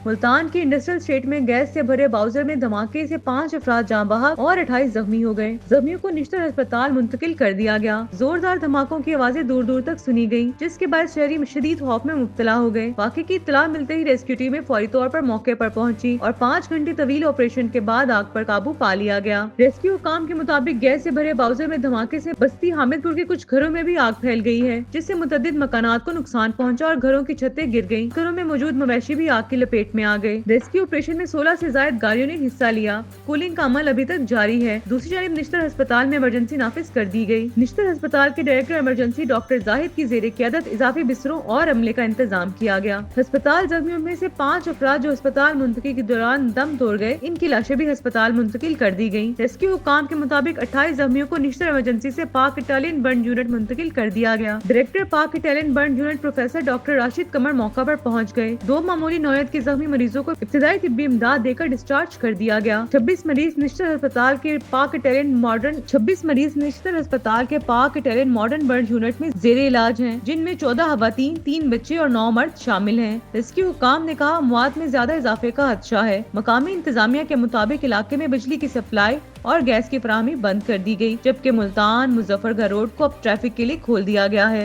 ملتان کے industrial estate میں gas سے بھرے باؤزر میں دھماکے سے 5 افراد جاں بحق اور 28 زخمی ہو گئے۔ زخمیوں کو نشتر ہسپتال منتقل کر دیا گیا۔ زوردار دھماکوں کی آوازیں دور دور تک سنی گئیں، جس کے باعث شہری شدید خوف میں مبتلا ہو گئے۔ واقعے کی اطلاع ملتے ہی ریسکیو ٹیمیں فوری طور پر موقع پر پہنچی اور 5 گھنٹے طویل آپریشن کے بعد آگ پر قابو پا لیا گیا۔ ریسکیو حکام کے مطابق گیس سے بھرے باؤزر میں دھماکے سے بستی حامد پور کے کچھ گھروں میں بھی آگ پھیل گئی ہے، جس سے متعدد مکانات کو نقصان پہنچا اور گھروں کی چھتیں گر گئیں۔ گھروں میں موجود مویشی بھی آگ کی لپیٹ میں آ گئے۔ ریسکیو آپریشن میں 16 سے زائد گاڑیوں نے حصہ لیا۔ کولنگ کا عمل ابھی تک جاری ہے۔ دوسری جانب نشتر ہسپتال میں ایمرجنسی نافذ کر دی گئی۔ نشتر ہسپتال کے ڈائریکٹر ایمرجنسی ڈاکٹر زاہد کی زیر قیادت اضافی بستروں اور عملے کا انتظام کیا گیا۔ ہسپتال زخمیوں میں سے 5 افراد جو ہسپتال منتقلی کے دوران دم توڑ گئے، ان کی لاشیں بھی ہسپتال منتقل کر دی گئیں۔ ریسکیو حکام کے مطابق 28 زخمیوں کو نشتر ایمرجنسی سے پاک اٹالین برن یونٹ منتقل کر دیا گیا۔ Director Pak Italian burn unit professor doctor Rashid Qamar موقع پر پہنچ گئے۔ 2 معمولی نوعیت کے زخمی مریضوں کو ابتدائی طبی امداد دے کر ڈسچارج کر دیا گیا۔ 26 مریض نشتر ہسپتال کے پاک اٹالین ماڈرن برن یونٹ میں زیر علاج ہیں، جن میں 14 خواتین، 3 بچے اور 9 مرد شامل ہیں۔ ریسکیو حکام نے کہا اموات میں زیادہ اضافے کا خدشہ ہے۔ مقامی انتظامیہ کے مطابق علاقے میں بجلی کی سپلائی اور گیس کی فراہمی بند کر دی گئی، جبکہ ملتان مظفر گڑھ روڈ کو اب ٹریفک کے لیے کھول دیا گیا ہے۔